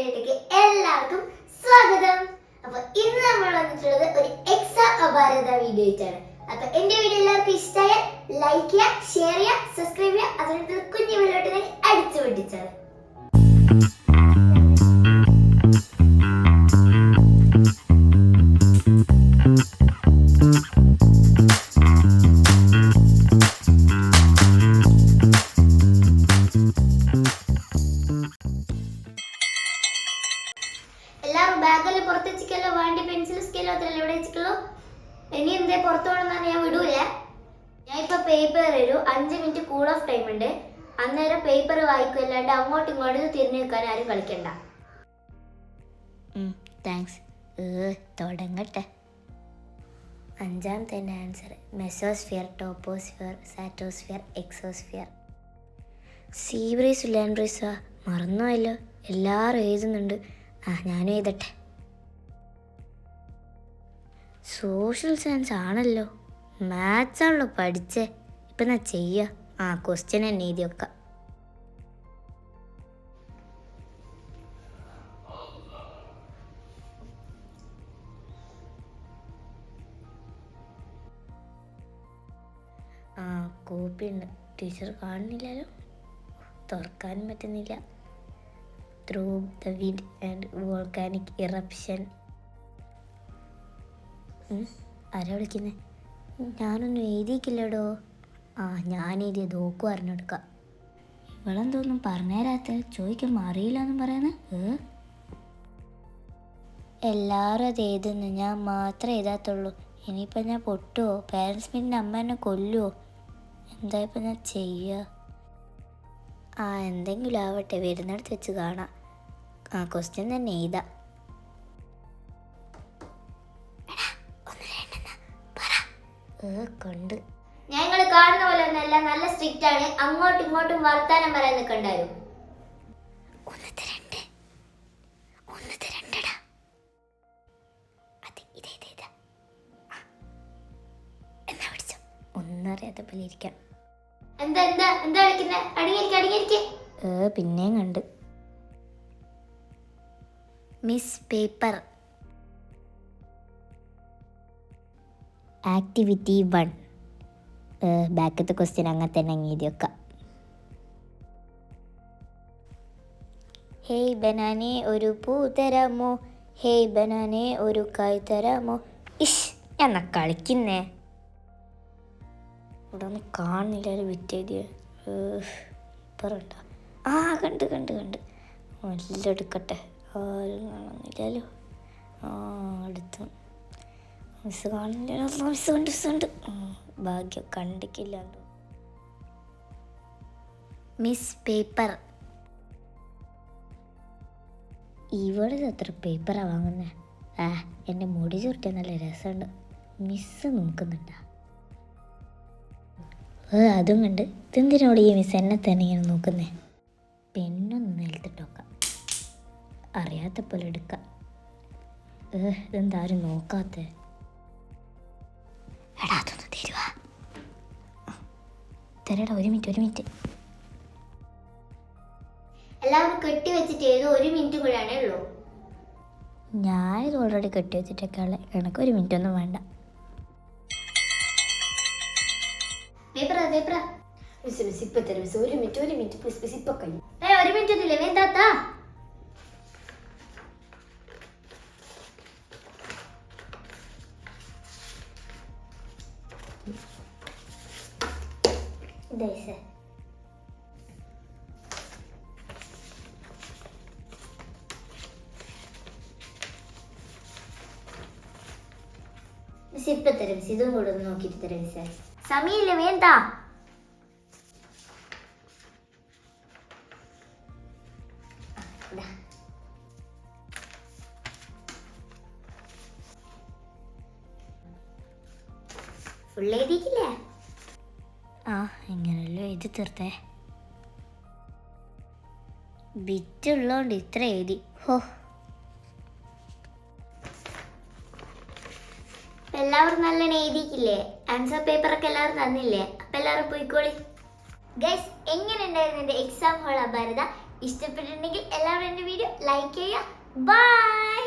വീഡിയോയിലേക്ക് എല്ലാവർക്കും സ്വാഗതം. അപ്പൊ ഇന്ന് നമ്മൾ വന്നിട്ടുള്ളത് ഒരു എക്സാം അപാരത വീഡിയോ ആയിട്ടാണ്. അപ്പൊ എന്റെ വീഡിയോ എല്ലാവർക്കും ഇഷ്ടമായാൽ ലൈക്ക് ചെയ്യുക, ഷെയർ ചെയ്യുക, സബ്സ്ക്രൈബ് ചെയ്യുക, അതിനകത്ത് കുഞ്ഞു ബെല്ലോട്ടിനെ അടിച്ചു പൊട്ടിച്ചാണ്. എല്ലാവരും ബാഗിൽ പുറത്ത് വെച്ചിക്കല്ലോ, വേണ്ടി പെൻസിൽ സ്കെയിലോ അത്രയല്ല ഇവിടെ വെച്ചിട്ടുള്ളൂ. ഇനി എന്തേ പുറത്തു പോകണമെന്നാണ് ഞാൻ വിടൂല. ഞാൻ ഇപ്പൊ പേപ്പർ തരൂ, 5 മിനിറ്റ് കൂൾ ഓഫ് ടൈം ഉണ്ട്. അന്നേരം പേപ്പർ വായിക്കും, അല്ലാണ്ട് അങ്ങോട്ടും ഇങ്ങോട്ടും തിരിഞ്ഞു നിൽക്കാൻ ആരും കളിക്കണ്ട. താങ്ക്സ്. തുടങ്ങട്ടെ. 5ാമത്തെ ആൻസർ മെസോസ്ഫിയർ, ടോപ്പോസ്ഫിയർ, സാറ്റോസ്ഫിയർ, എക്സോസ്ഫിയർ. സീബ്രീസ് ലാൻഡ്രീസാ മറന്നുപോയല്ലോ. എല്ലാവരും എഴുതുന്നുണ്ട്. ഞാനും എഴുതട്ടെ. സോഷ്യൽ സയൻസ് ആണല്ലോ, മാത്സ് ആണല്ലോ പഠിച്ചേ. ഇപ്പം എന്നാ ചെയ്യുക? ക്വസ്റ്റ്യൻ തന്നെ എഴുതി വെക്കാം. കോപ്പി ഉണ്ട്, ടീച്ചർ കാണുന്നില്ലല്ലോ, തുറക്കാനും പറ്റുന്നില്ല. Through the wind and volcanic eruption. ആരാ വിളിക്കുന്നത്? ഞാനൊന്നും എഴുതിയിട്ടില്ലടോ. ഞാൻ എഴുതിയത് ഓക്കു അറിഞ്ഞെടുക്കാം. ഇവളെന്തോന്നും പറഞ്ഞുതരാത്ത, ചോദിക്കുമ്പോൾ അറിയില്ല എന്നും പറയുന്നത്. എല്ലാവരും അത് എഴുതുന്നു, ഞാൻ മാത്രമേ എഴുതാത്തുള്ളൂ. ഇനിയിപ്പോൾ ഞാൻ പൊട്ടുമോ? പാരൻസ് മീറ്റിൻ്റെ അമ്മ എന്നെ കൊല്ലുമോ? എന്താ ഇപ്പം ഞാൻ ചെയ്യുക? എന്തെങ്കിലും ആവട്ടെ, വരുന്നിടത്ത് വെച്ച് കാണാം. ക്വസ്റ്റ്യൻ തന്നെ എഴുതാം. കൊണ്ട് ഞങ്ങൾ കാണുന്ന പോലെ ഒന്നല്ല, നല്ല സ്ട്രിക്റ്റ് ആണ്. അങ്ങോട്ടും ഇങ്ങോട്ടും വർത്താനം പറയാൻ നിൽക്കണ്ടായിരുന്നു. ഒന്നറിയാത്ത പോലെ ഇരിക്കാം. എന്താ എന്താ എന്താ കളിക്കുന്നത്? അടങ്ങിയിരിക്കെ. പിന്നെയും കണ്ട്. Miss paper. ആക്ടിവിറ്റി 1. ബാക്കത്തെ ക്വസ്റ്റ്യൻ അങ്ങനെ തന്നെ എഴുതി വെക്കാം. ഹേയ് ബനാനെ ഒരു പൂ തരാമോ, ഹേയ് ബനാനെ ഒരു കായ് തരാമോ. എന്നാ കളിക്കുന്നേ? ഇവിടെ ഒന്നും കാണുന്നില്ല, വിറ്റെഴുതിയ പറട്ടോ. കണ്ട് നല്ല എടുക്കട്ടെ. ആരും കാണുന്നില്ലല്ലോ. അടുത്ത് മിസ് കാണുന്നില്ല. മിസ് കണ്ട് ഭാഗ്യം കണ്ടിക്കില്ല. Miss paper. ഇവിടെ എത്ര പേപ്പറാ വാങ്ങുന്നേ? എൻ്റെ മുടി ചുരുട്ടിയാൽ നല്ല രസമുണ്ട്. മിസ് നോക്കുന്നുണ്ടാ? അതും കണ്ട്. ഇതെന്തിനോട് ഈ മിസ് എന്നെ തന്നെ ഇങ്ങനെ നോക്കുന്നേ? പെണ്ണൊന്ന് നിലത്തിട്ട് നോക്കാം, അറിയാത്ത പോലെ എടുക്കാം. ഇതെന്താരും നോക്കാത്തേ? അതൊന്ന് തരുവാ. തരടാ, ഒരു മിനിറ്റ്. എല്ലാവരും കെട്ടി വെച്ചിട്ട് ഏതോ 1 മിനിറ്റ് കൂടെയാണേ ഉള്ളൂ. ഞാനിത് ഓൾറെഡി കെട്ടി വെച്ചിട്ടൊക്കെ ഉള്ള, എനിക്ക് 1 മിനിറ്റ് ഒന്നും വേണ്ട. മിസ് ഇപ്പൊ തരും മിസ്. 1 minute please miss. ഇപ്പൊ കഴിയും. 1 മിനിറ്റ് ഒന്നുമില്ല, വേണ്ടാത്താ. മിസ് ഇപ്പൊ തരും മിസ്. ഇതും കൂടെ ഒന്ന് നോക്കിയിട്ട് തരാം മിസ്. സമയമില്ല, വേണ്ടാ. ഫുൾ എഴുതിയിട്ടില്ലേ? എങ്ങനെയല്ലോ എഴുതി തീർത്തേ. ബിറ്റുള്ളോണ്ട് ഇത്ര എഴുതി. എല്ലാവരും നല്ലോണം എഴുതിയിട്ടില്ലേ? ആൻസർ പേപ്പറൊക്കെ എല്ലാവരും തന്നില്ലേ? അപ്പം എല്ലാവരും പോയിക്കോളി. ഗൈസ്, എങ്ങനെ ഉണ്ടായിരുന്നു എൻ്റെ എക്സാം ഹോൾ അപാരത? ഇഷ്ടപ്പെട്ടിട്ടുണ്ടെങ്കിൽ എല്ലാവരും എൻ്റെ വീഡിയോ ലൈക്ക് ചെയ്യുക. ബൈ.